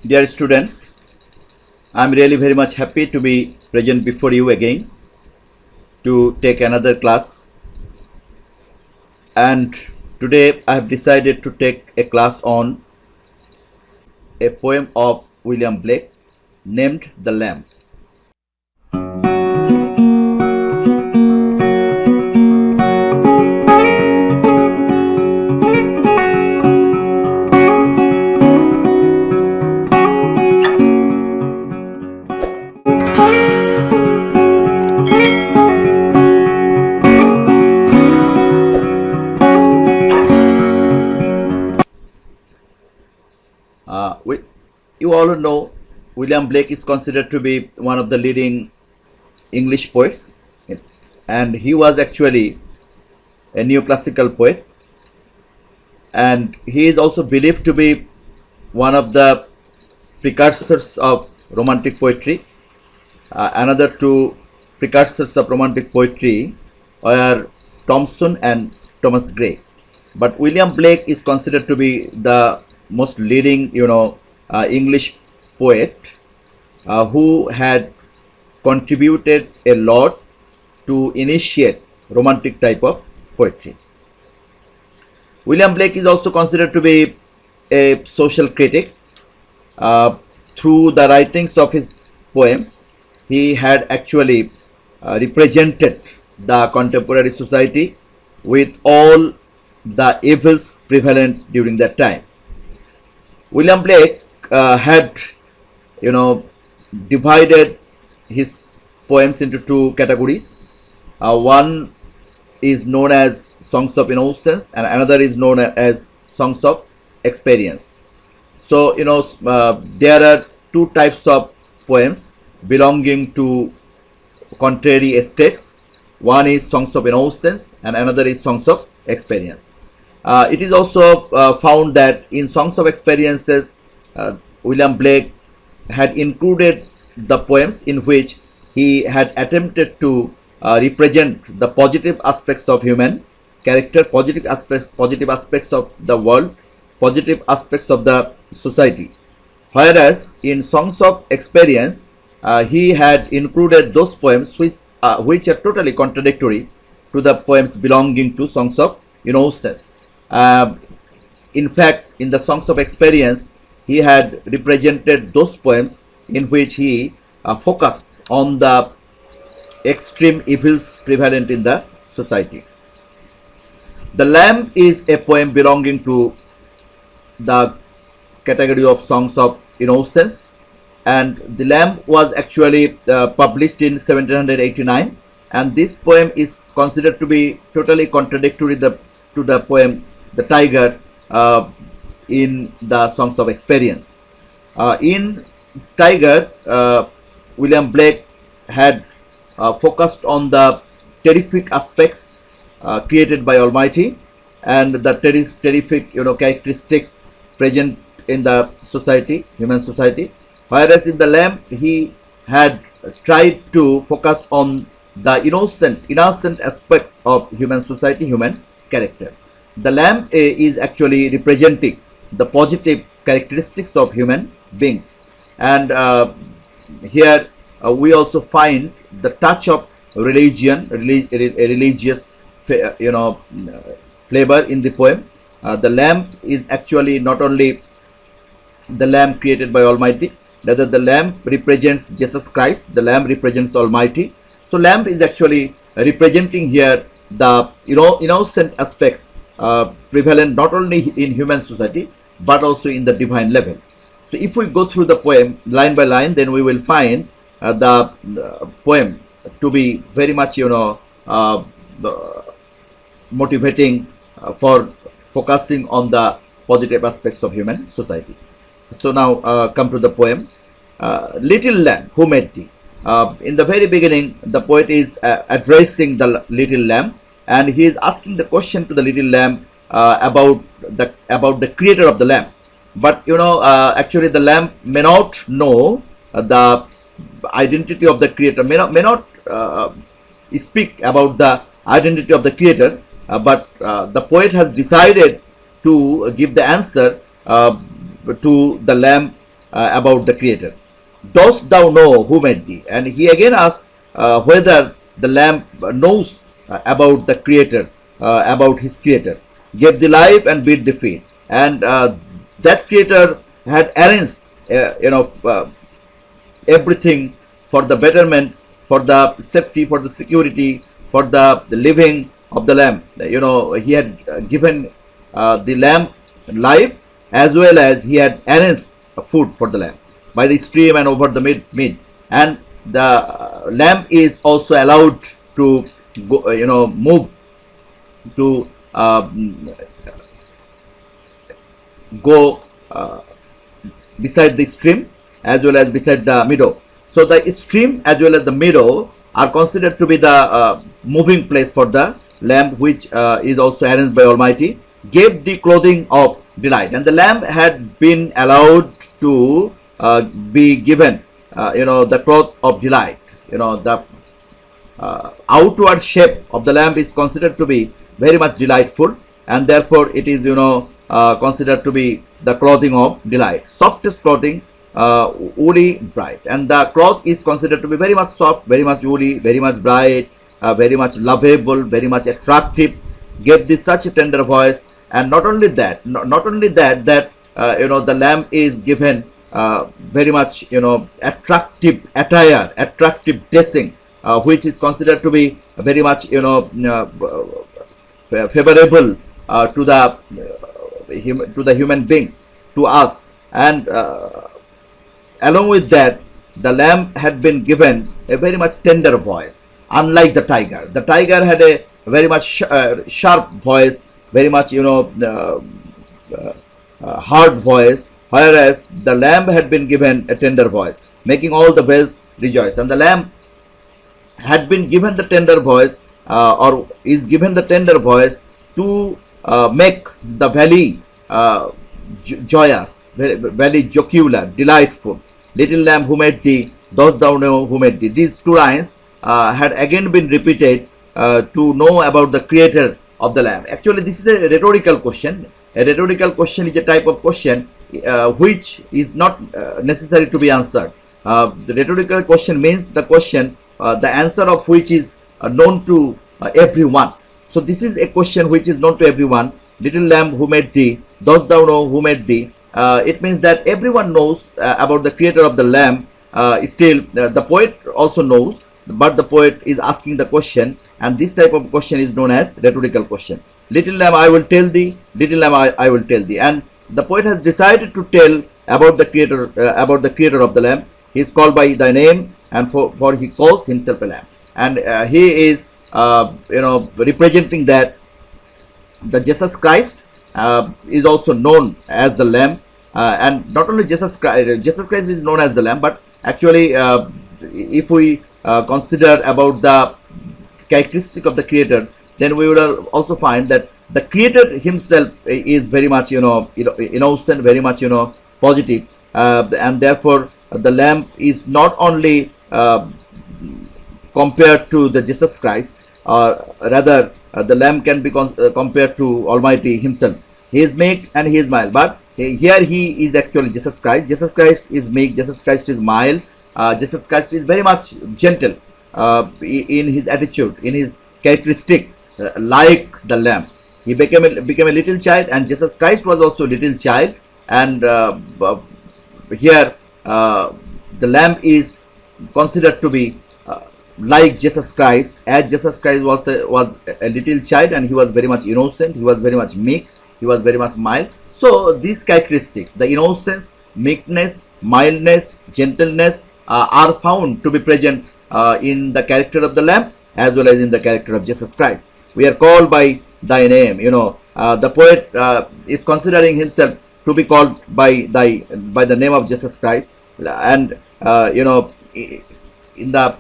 Dear students, I am really very much happy to be present before you again to take another class. And today I have decided to take a class on a poem of William Blake named The Lamb. You all know William Blake is considered to be one of the leading English poets, and he was actually a neoclassical poet, and he is also believed to be one of the precursors of Romantic poetry. Another two precursors of Romantic poetry were Thomson and Thomas Gray, but William Blake is considered to be the most leading, English poet who had contributed a lot to initiate Romantic type of poetry. William Blake is also considered to be a social critic. Through the writings of his poems, he had actually represented the contemporary society with all the evils prevalent during that time. William Blake had, divided his poems into two categories. One is known as Songs of Innocence, and another is known as Songs of Experience. So, there are two types of poems belonging to contrary estates. One is Songs of Innocence, and another is Songs of Experience. It is also found that in Songs of Experiences, William Blake had included the poems in which he had attempted to represent the positive aspects of human character, positive aspects of the world, positive aspects of the society. Whereas in Songs of Experience, he had included those poems which are totally contradictory to the poems belonging to Songs of Innocence. In fact, in the Songs of Experience, he had represented those poems in which he focused on the extreme evils prevalent in the society. The Lamb is a poem belonging to the category of Songs of Innocence, and The Lamb was actually published in 1789, and this poem is considered to be totally contradictory to the poem The Tiger in the Songs of Experience. In Tiger, William Blake had focused on the terrific aspects created by Almighty and the terrific characteristics present in the society, human society. Whereas in The Lamb, he had tried to focus on the innocent aspects of human society, human character. The Lamb is actually representing the positive characteristics of human beings, and here we also find the touch of religious flavor in the poem. The Lamb is actually not only the Lamb created by Almighty, rather the Lamb represents Jesus Christ. The Lamb represents Almighty. So Lamb is actually representing here the innocent aspects prevalent not only in human society but also in the divine level. So if we go through the poem line by line, then we will find the poem to be very much motivating for focusing on the positive aspects of human society. So now come to the poem. Little lamb, who made thee? In the very beginning, the poet is addressing the little lamb, and he is asking the question to the little lamb about the creator of the lamb. But actually the lamb may not know the identity of the creator, may not speak about the identity of the creator, but the poet has decided to give the answer to the lamb about the Creator. Dost thou know who made thee? And he again asked whether the lamb knows about the Creator, about his Creator. Gave the life and beat the feet. And that Creator had arranged, everything for the betterment, for the safety, for the security, for the living of the lamb. He had given the lamb life, as well as he had arranged food for the lamb by the stream and over the mead. And the lamb is also allowed to go, move to go beside the stream as well as beside the meadow. So the stream as well as the meadow are considered to be the moving place for the lamb, which is also arranged by Almighty. Gave the clothing of delight, and the lamb had been allowed to be given, the cloth of delight. The outward shape of the lamb is considered to be very much delightful, and therefore it is, considered to be the clothing of delight. Softest clothing, woolly, bright, and the cloth is considered to be very much soft, very much woolly, very much bright, very much lovable, very much attractive. Gave this such a tender voice. And not only that, that the lamb is given very much, attractive attire, attractive dressing, which is considered to be very much, favorable to the human beings, to us. And along with that, the lamb had been given a very much tender voice, unlike the tiger. The tiger had a very much sharp voice, very much, hard voice, whereas the lamb had been given a tender voice, making all the bells rejoice. And the lamb had been given the tender voice, or is given the tender voice to make the valley joyous, valley jocular, delightful. Little lamb, who made thee? Dost thou know who made thee? These two lines had again been repeated to know about the Creator of the lamb. Actually, this is a rhetorical question. A rhetorical question is a type of question which is not necessary to be answered. The rhetorical question means the question, the answer of which is known to everyone. So this is a question which is known to everyone. Little lamb, who made thee? Dost thou know who made thee? It means that everyone knows about the Creator of the lamb. Still, the poet also knows, but the poet is asking the question, and this type of question is known as rhetorical question. Little lamb, I will tell thee. Little lamb, I will tell thee. And the poet has decided to tell about the Creator of the lamb. He is called by thy name, and for he calls himself a lamb. And he is, representing that the Jesus Christ is also known as the lamb. And not only Jesus Christ is known as the lamb, but actually, if we consider about the characteristic of the Creator, then we will also find that the Creator himself is very much, innocent, very much, positive, and therefore the lamb is not only compared to the Jesus Christ, or rather the lamb can be compared to Almighty himself. He is meek and he is mild, but here he is actually Jesus Christ. Jesus Christ is meek, Jesus Christ is mild, Jesus Christ is very much gentle in his attitude, in his characteristic, like the lamb. He became a little child, and Jesus Christ was also a little child. And here the lamb is considered to be like Jesus Christ, as Jesus Christ was a little child, and he was very much innocent, he was very much meek, he was very much mild. So these characteristics, the innocence, meekness, mildness, gentleness, are found to be present in the character of the lamb as well as in the character of Jesus Christ. We are called by thy name. The poet is considering himself to be called by the name of Jesus Christ. And in the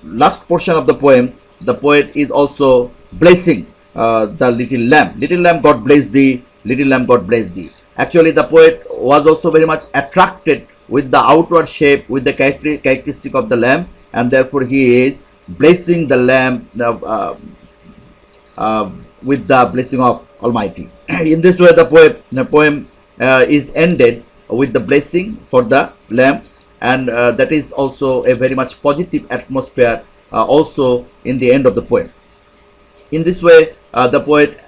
last portion of the poem, the poet is also blessing the little lamb. Little lamb, God bless thee. Little lamb, God bless thee. Actually, the poet was also very much attracted with the outward shape, with the characteristic of the lamb, and therefore he is blessing the lamb with the blessing of Almighty. In this way, the poem is ended, with the blessing for the lamb, and that is also a very much positive atmosphere also in the end of the poem. In this way, the poet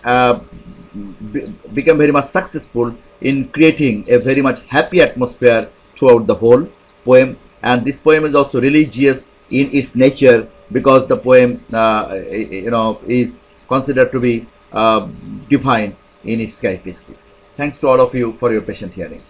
became very much successful in creating a very much happy atmosphere throughout the whole poem. And this poem is also religious in its nature, because the poem is considered to be divine in its characteristics. Thanks to all of you for your patient hearing.